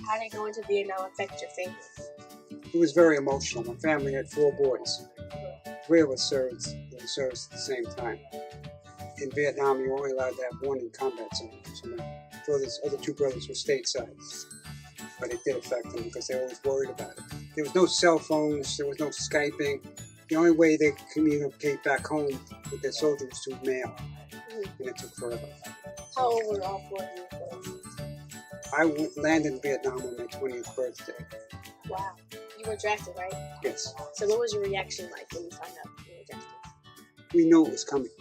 how did going to Vietnam affect your family? It was very emotional. My family had 4 boys. 3 of us served in the service at the same time. In Vietnam, you were only allowed to have 1 in combat zone. So my other 2 brothers were stateside. But it did affect them because they were always worried about it. There was no cell phones. There was no Skyping. The only way they could communicate back home with their soldiers was through mail. And it took forever. How old were all 4 of you? I landed in Vietnam on my 20th birthday. Wow. You were drafted, right? Yes. So what was your reaction like when you found out you were drafted? We knew it was coming.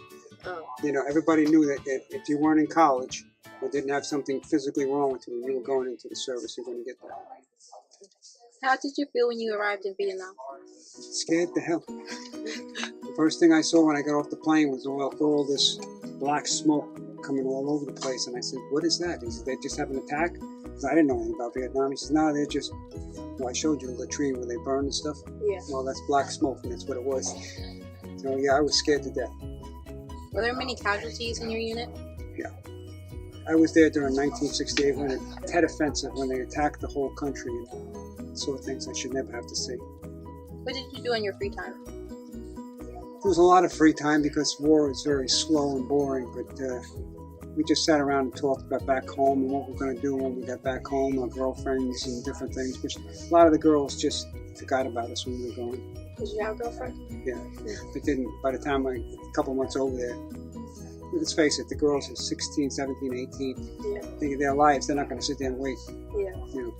Oh. You know, everybody knew that if you weren't in college or didn't have something physically wrong with you, you were going into the service, you're going to get that. How did you feel when you arrived in Vietnam? Scared to hell. The first thing I saw when I got off the plane was all this black smoke coming all over the place. And I said, what is that? He said, they just have an attack? Because I didn't know anything about Vietnam. He said, no, they're just, well, I showed you the latrine where they burn and stuff. Yeah. Well, that's black smoke, and that's what it was. So, yeah, I was scared to death. Were there many casualties in your unit? Yeah. I was there during 1968 when the Tet Offensive, when they attacked the whole country and saw things I should never have to see. What did you do in your free time? There was a lot of free time because war is very slow and boring, but we just sat around and talked about back home and what we're going to do when we got back home, our girlfriends and different things, which a lot of the girls just forgot about us when we were going. Did you have a girlfriend? Yeah. It didn't. By the time a couple months over there, let's face it, the girls are 16, 17, 18. Yeah. Their lives, they're not going to sit there and wait. Yeah. You know.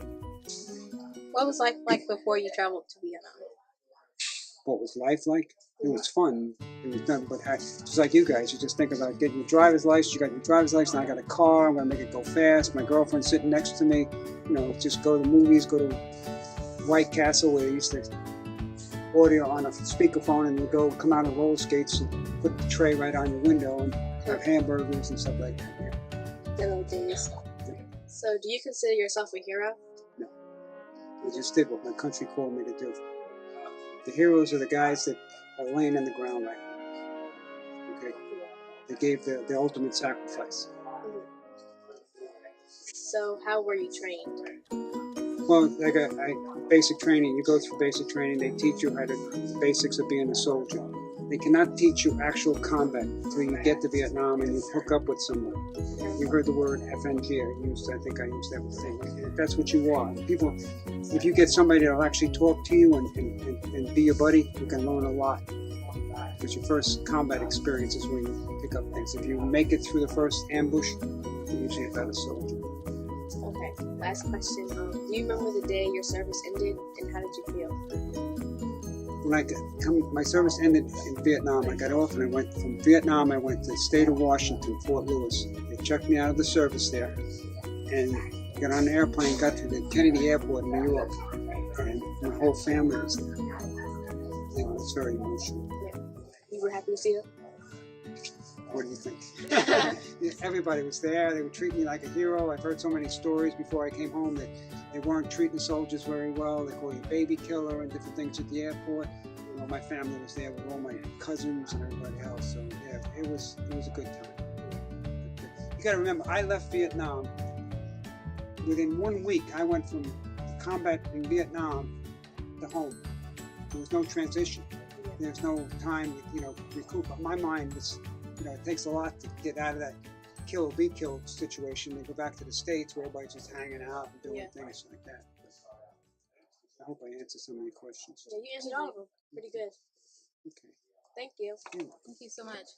What was life like before you traveled to Vietnam? What was life like? It was fun. It was nothing but just like you guys. You just think about getting your driver's license. You got your driver's license. I got a car. I'm going to make it go fast. My girlfriend's sitting next to me. You know, just go to the movies, go to White Castle where they used to audio on a speakerphone and you go come out on roller skates and put the tray right on your window and have hamburgers and stuff like that. Yeah. Good old days. So do you consider yourself a hero? No. I just did what my country called me to do. The heroes are the guys that are laying on the ground right now. Okay? They gave the ultimate sacrifice. So how were you trained? Well, I got basic training. You go through basic training. They teach you how to the basics of being a soldier. They cannot teach you actual combat until you get to Vietnam and you hook up with someone. You heard the word FNG. I think I used that thing. If that's what you are. People, if you get somebody that'll actually talk to you and be your buddy, you can learn a lot. Because your first combat experience is when you pick up things. If you make it through the first ambush, you're usually a better soldier. Okay, last question. Do you remember the day your service ended and how did you feel? When my service ended in Vietnam, I got off and I went from Vietnam, I went to the state of Washington, Fort Lewis. They checked me out of the service there and got on an airplane, got to the Kennedy Airport in New York, and my whole family was there. It was very emotional. Yeah. You were happy to see them? What do you think? Everybody was there. They would treat me like a hero. I've heard so many stories before I came home that they weren't treating the soldiers very well. They call you baby killer and different things at the airport. You know, my family was there with all my cousins and everybody else. So yeah, it was a good time. You got to remember, I left Vietnam. Within 1 week, I went from combat in Vietnam to home. There was no transition. There's no time to, recoup. But my mind was, it takes a lot to get out of that kill or be killed situation and go back to the States where everybody's just hanging out and doing things like that. I hope I answered some of your questions. Yeah, you answered all of them. Pretty good. Okay. Thank you. You're welcome. Thank you so much.